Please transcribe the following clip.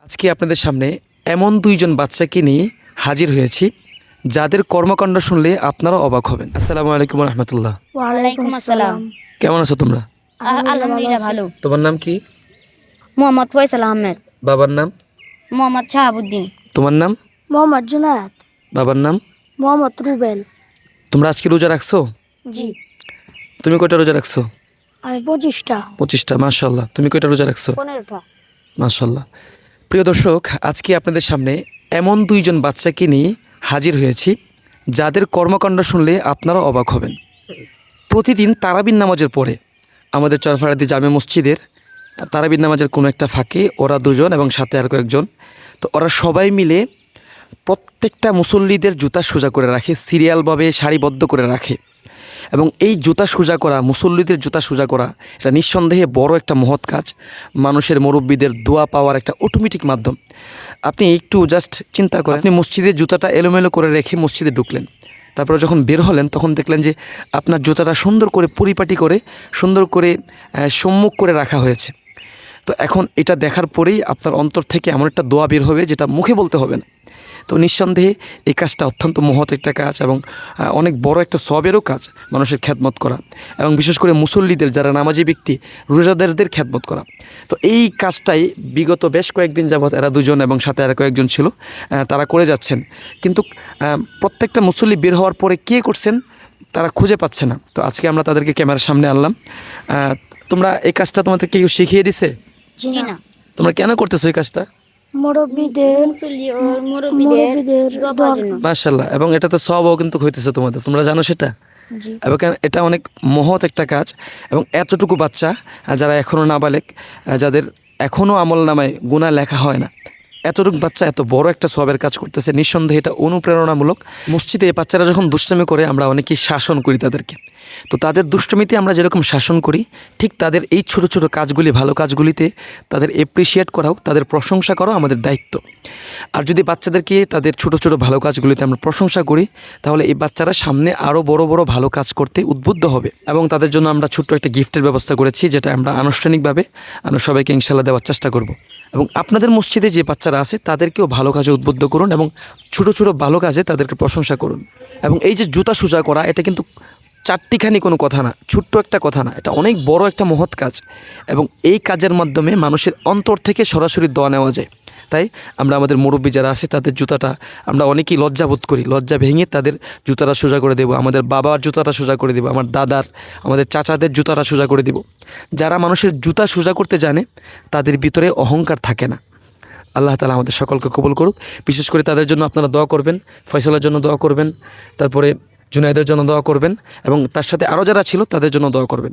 আজকে আপনাদের সামনে এমন দুইজন বাচ্চাকে নিয়ে হাজির হয়েছি যাদের কর্মকাণ্ড শুনলে আপনারা অবাক হবেন। আসসালামু আলাইকুম রহমতুল্লাহ। ওয়ালাইকুম আসসালাম। কেমন আছো তোমরা? আলহামদুলিল্লাহ ভালো। তোমার নাম কি? মোহাম্মদ ফয়সাল আহমেদ। বাবার নাম? মোহাম্মদ শাহাবুদ্দিন। তোমার নাম? মোহাম্মদ জুনায়েদ। বাবার নাম? মোহাম্মদ রুবেল। তোমরা আজকে রোজা রাখছো? জি। তুমি কয়টা রোজা রাখছো? আমি 25টা। 25টা, মাশাআল্লাহ। তুমি কয়টা রোজা রাখছো? 15টা। মাশাআল্লাহ। প্রিয় দর্শক, আজকে আপনাদের সামনে এমন দুইজন বাচ্চাকে নিয়ে হাজির হয়েছি যাদের কর্মকাণ্ড শুনলে আপনারা অবাক হবেন। প্রতিদিন তারাবির নামাজের পরে আমাদের চরফারাদি জামে মসজিদের তারাবির নামাজের কোনো একটা ফাঁকে ওরা দুজন এবং সাথে আর কয়েকজন, তো ওরা সবাই মিলে প্রত্যেকটা মুসল্লিদের জুতা সোজা করে রাখে, সিরিয়ালভাবে সারিবদ্ধ করে রাখে। এবং এই জুতা সোজা করা, মুসল্লিদের জুতা সোজা করা, এটা নিঃসন্দেহে বড় একটা মহৎ কাজ, মানুষের মুরব্বীদের দোয়া পাওয়ার একটা অটোমেটিক মাধ্যম। আপনি একটু জাস্ট চিন্তা করেন, আপনি মসজিদের জুতাটা এলোমেলো করে রেখে মসজিদে ঢুকলেন, তারপরে যখন বের হলেন তখন দেখলেন যে আপনার জুতাটা সুন্দর করে পরিপাটি করে সুন্দর করে সম্মুখ করে রাখা হয়েছে। তো এখন এটা দেখার পরেই আপনার অন্তর থেকে এমন একটা দোয়া বের হবে যেটা মুখে বলতে হবে না। তো নিঃসন্দেহে এই কাজটা অত্যন্ত মহৎ একটা কাজ এবং অনেক বড় একটা সবেরও কাজ, মানুষের খ্যাদমত করা এবং বিশেষ করে মুসল্লিদের যারা নামাজি ব্যক্তি, রোজাদারদের খ্যাদমত করা। তো এই কাজটাই বিগত বেশ কয়েকদিন যাবৎ এরা দুজন এবং সাথে আর কয়েকজন ছিল, তারা করে যাচ্ছেন। কিন্তু প্রত্যেকটা মুসল্লি বের হওয়ার পরে কে করছেন তারা খুঁজে পাচ্ছে না। তো আজকে আমরা তাদেরকে ক্যামেরার সামনে আনলাম। তোমরা এই কাজটা তোমাদের কেউ শিখিয়ে দিছে? জি না। তোমরা কেন করতেছো এই কাজটা? মুরব্বীদের দোয়ার জন্য। মাশাআল্লাহ। এবং এটা তো সবও কিন্তু হইতেছে তোমাদের, তোমরা জানো সেটা? জি। এবং এটা অনেক মহৎ একটা কাজ। এবং এতটুকু বাচ্চা যারা এখনও নাবালেগ, যাদের এখনও আমল নামায় গুনাহ লেখা হয় না, এতটুকু বাচ্চা এত বড় একটা সবের কাজ করতেছে, নিঃসন্দেহে এটা অনুপ্রেরণামূলক। মসজিদে এই বাচ্চারা যখন দুষ্টামি করে আমরা অনেকেই শাসন করি তাদেরকে, তো তাদের দুষ্টমিতে আমরা যেরকম শাসন করি, ঠিক তাদের এই ছোট ছোট কাজগুলি, ভালো কাজগুলিতে তাদের এপ্রিসিয়েট করাও, তাদের প্রশংসা করাও আমাদের দায়িত্ব। আর যদি বাচ্চাদেরকে তাদের ছোট ছোট ভালো কাজগুলিতে আমরা প্রশংসা করি, তাহলে এই বাচ্চারা সামনে আরও বড় বড় ভালো কাজ করতে উদ্বুদ্ধ হবে। এবং তাদের জন্য আমরা ছোট্ট একটা গিফটের ব্যবস্থা করেছি, যেটা আমরা আনুষ্ঠানিকভাবে আমরা সবাইকে ইনশাআল্লাহ দেওয়ার চেষ্টা করব। এবং আপনাদের মসজিদে যে বাচ্চারা আছে তাদেরকেও ভালো কাজে উদ্বুদ্ধ করুন এবং ছোট ছোট ভালো কাজে তাদেরকে প্রশংসা করুন। এবং এই যে জুতা সোজা করা, এটা কিন্তু চারটিখানি কোনো কথা না, ছোট্ট একটা কথা না, এটা অনেক বড় একটা মহৎ কাজ। এবং এই কাজের মাধ্যমে মানুষের অন্তর থেকে সরাসরি দোয়া নেওয়া যায়। তাই আমরা আমাদের মুরব্বী যারা আছে তাদের জুতাটা আমরা অনেকেই লজ্জাবোধ করি, লজ্জা ভেঙে তাদের জুতাটা সোজা করে দেবো, আমাদের বাবার জুতাটা সোজা করে দেবো, আমার দাদার, আমাদের চাচাদের জুতাটা সোজা করে দেব। যারা মানুষের জুতা সোজা করতে জানে তাদের ভিতরে অহংকার থাকে না। আল্লাহ তাআলা আমাদের সকলকে কবুল করুক। বিশেষ করে তাদের জন্য আপনারা দোয়া করবেন, ফয়সালের জন্য দোয়া করবেন, তারপরে জুনায়েদের জন্য দোয়া করবেন এবং তার সাথে আরও যারা ছিল তাদের জন্য দোয়া করবেন।